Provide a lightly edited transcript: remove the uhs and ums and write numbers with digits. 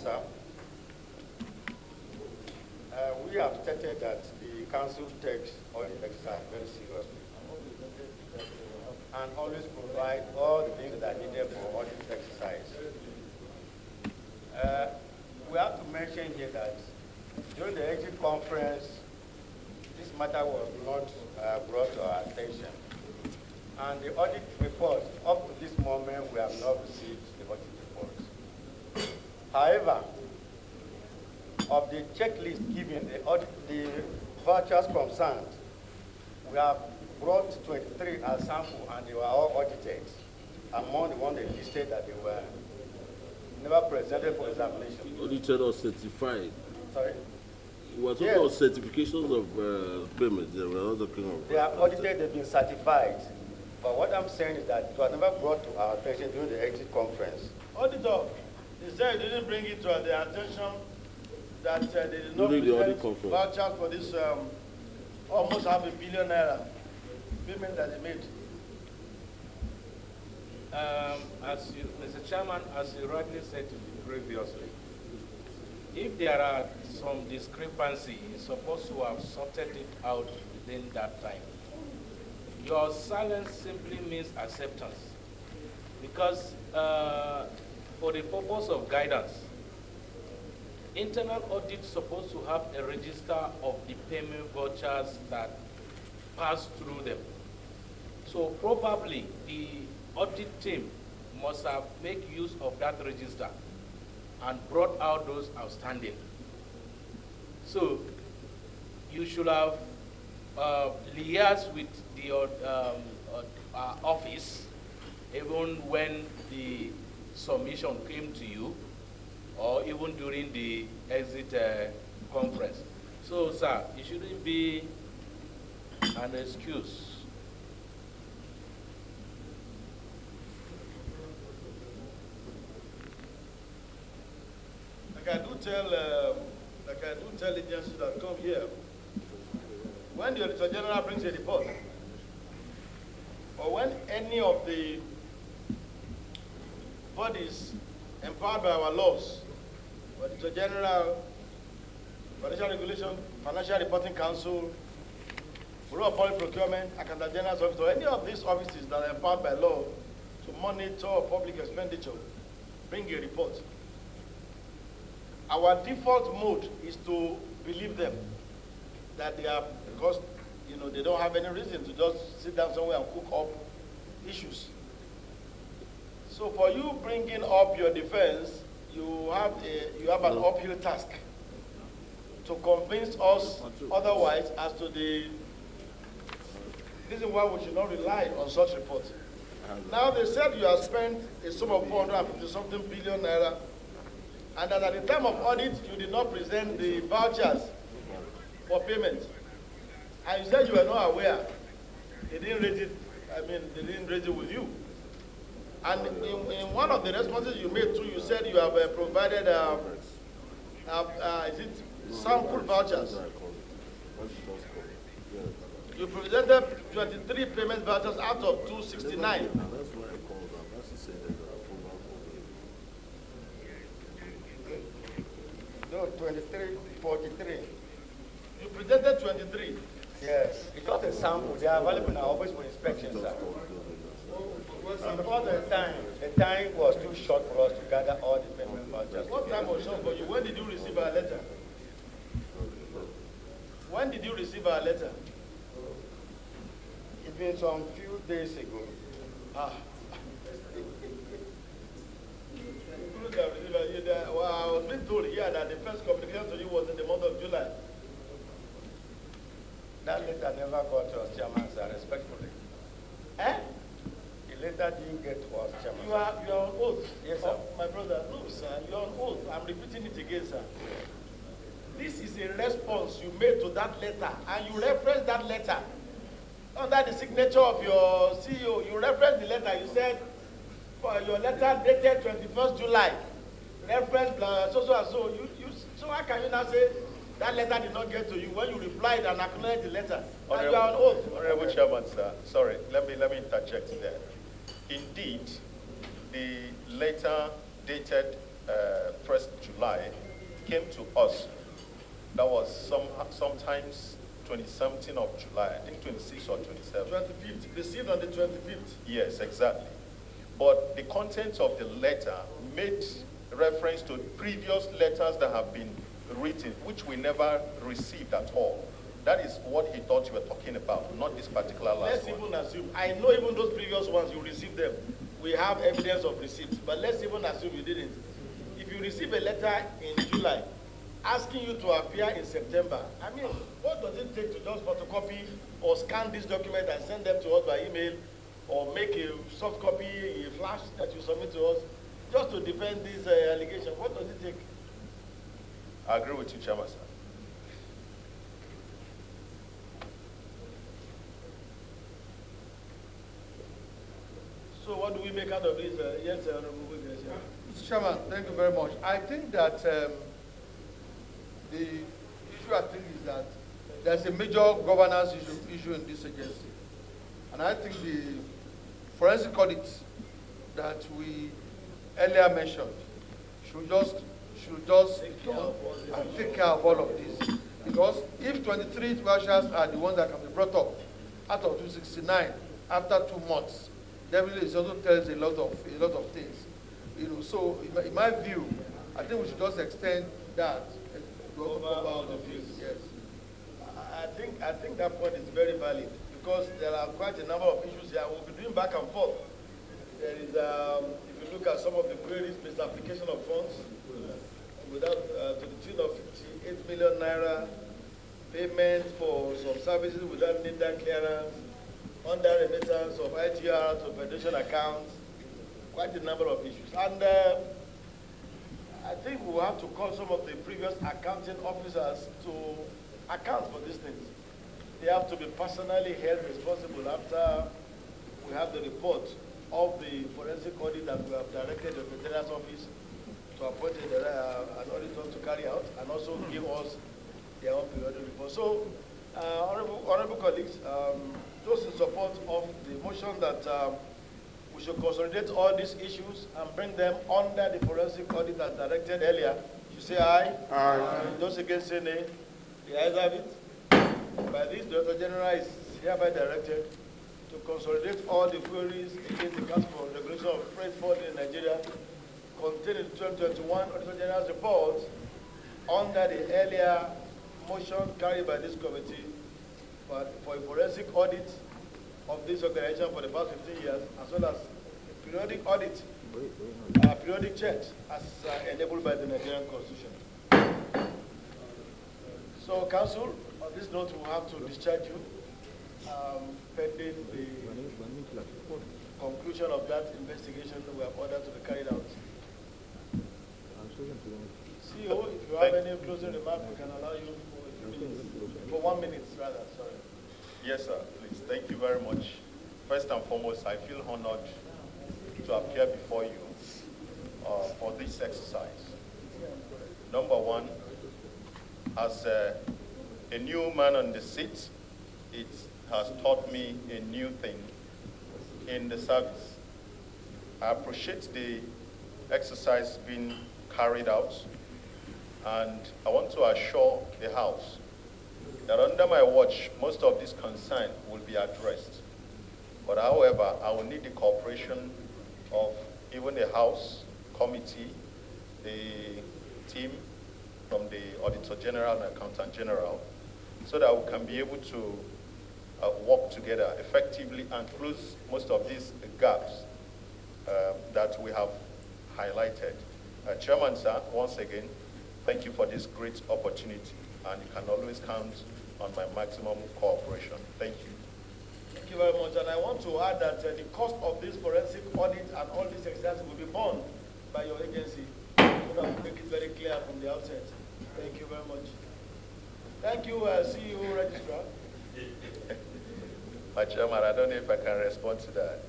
sir. We have stated that the council takes audit exercise very seriously and always provide all the things that are needed for audit exercise. We have to mention here that during the exit conference, this matter was not brought to our attention. And the audit report, up to this moment, we have not received the audit report. However, of the checklist given, the vouchers concerned, we have brought 23 as sample, and they were all audited. Among the ones they listed that they were never presented for examination. Audited or certified? Sorry? We were talking about certifications of payments. They were not talking of. They are audited, they've been certified. But what I'm saying is that it was never brought to our attention during the exit conference. Auditor, they said they didn't bring it to their attention that they did not present vouchers for this almost $500 million payment that they made. Mr. Chairman, as you rightly said previously, if there are some discrepancy, you're supposed to have sorted it out within that time. Your silence simply means acceptance. Because for the purpose of guidance, internal audit is supposed to have a register of the payment vouchers that pass through them. So probably the audit team must have made use of that register and brought out those outstanding. So you should have liaised with the office even when the submission came to you, or even during the exit conference. So, sir, it shouldn't be an excuse. Like I do tell agencies that come here, when the Auditor General brings a report, or when any of the bodies empowered by our laws, Auditor General, Financial Regulation, Financial Reporting Council, Bureau of Public Procurement, Accountant General's Office, or any of these offices that are empowered by law to monitor public expenditure, bring a report. Our default mode is to believe them that they are, because they don't have any reason to just sit down somewhere and cook up issues. So for you bringing up your defense, you have an uphill task to convince us otherwise as to the reason why we should not rely on such reports. Now they said you have spent a sum of 450-something billion naira, and that at the time of audit you did not present the vouchers for payment. And you said you were not aware. They didn't raise it, they didn't raise it with you. And in one of the responses you made too, you said you have provided, is it sample vouchers? You presented 23 payment vouchers out of 269. No, 23, 43. You presented 23. Yes, it's not a sample. They are available in our office for inspection, sir. Before the time was too short for us to gather all the payment vouchers. What time was short for you? When did you receive our letter? When did you receive our letter? It's been some few days ago. Well, I was being told here that the first communication to you was in the month of July. That letter never got to us, Chairman, sir, respectfully. Eh? The letter didn't get to us, Chairman. You are on oath. Yes, sir. My brother, no, sir, you're on oath. I'm repeating it again, sir. This is a response you made to that letter, and you referenced that letter under the signature of your CEO. You referenced the letter. You said, for your letter dated 21st July, reference so and so. So how can you now say that letter did not get to you when you replied and acknowledged the letter? And you are on oath. Honorable Chairman, sir, sorry, let me interject there. Indeed, the letter dated 1st July came to us. That was sometimes 27th of July, I think 26th or 27th. 25th, received on the 25th. Yes, exactly. But the content of the letter made reference to previous letters that have been written, which we never received at all. That is what he thought you were talking about, not this particular last one. Let's even assume, I know even those previous ones, you received them. We have evidence of receipt, but let's even assume you didn't. If you receive a letter in July asking you to appear in September, I mean, what does it take to just photocopy or scan this document and send them to us by email, or make a soft copy, a flash that you submit to us, just to defend this allegation? What does it take? I agree with you, Chairman, sir. So what do we make out of this? Yes, Honorable Witness. Mr. Chairman, thank you very much. I think that the issue I think is that there's a major governance issue in this agency. And I think the forensic audit that we earlier mentioned should just take care of all of this. Because if 23 vouchers are the ones that can be brought up out of 269 after 2 months, definitely it also tells a lot of things. You know, so in my view, I think we should just extend that Over all the fees. fees. Yes. I think that point is very valid, because there are quite a number of issues here. We'll be doing back and forth. There is, if you look at some of the queries, misapplication of funds without to the tune of 58 million naira, payment for some services without NIDA clearance, under remittance of IGR to federation accounts, quite a number of issues. And I think we'll have to call some of the previous accounting officers to account for these things. They have to be personally held responsible after we have the report of the forensic audit that we have directed the Veterans Office to appoint an auditor to carry out, and also give us their own periodic report. So, honorable colleagues, those in support of the motion that we should consolidate all these issues and bring them under the forensic audit as directed earlier, you say aye. Aye. Those against say nay. The ayes have it. By this, the Director General is hereby directed to consolidate all the queries against the Council for Regulation of Freight Forwarding in Nigeria contained in the 2021 Auditor General's report under the earlier motion carried by this committee for a forensic audit of this organization for the past 15 years, as well as a periodic audit, periodic checks as enabled by the Nigerian Constitution. So, Council, on this note, we will have to discharge you pending the conclusion of that investigation that we have ordered to be carried out. CEO, if you have any closing remarks, we can allow you for a few minutes. For 1 minute, rather, sorry. Yes, sir, please. Thank you very much. First and foremost, I feel honored to appear before you for this exercise. Number one, as a new man on the seat, it has taught me a new thing in the service. I appreciate the exercise being carried out, and I want to assure the House that under my watch, most of this concern will be addressed. But however, I will need the cooperation of even the House Committee, the team from the Auditor General and Accountant General, so that we can be able to work together effectively and close most of these gaps that we have highlighted. Chairman, sir, once again, thank you for this great opportunity, and you can always count on my maximum cooperation. Thank you. Thank you very much. And I want to add that the cost of this forensic audit and all these exercises will be borne by your agency. So that will make it very clear from the outset. Thank you very much. Thank you, CEO Registrar. My chairman, I don't know if I can respond to that.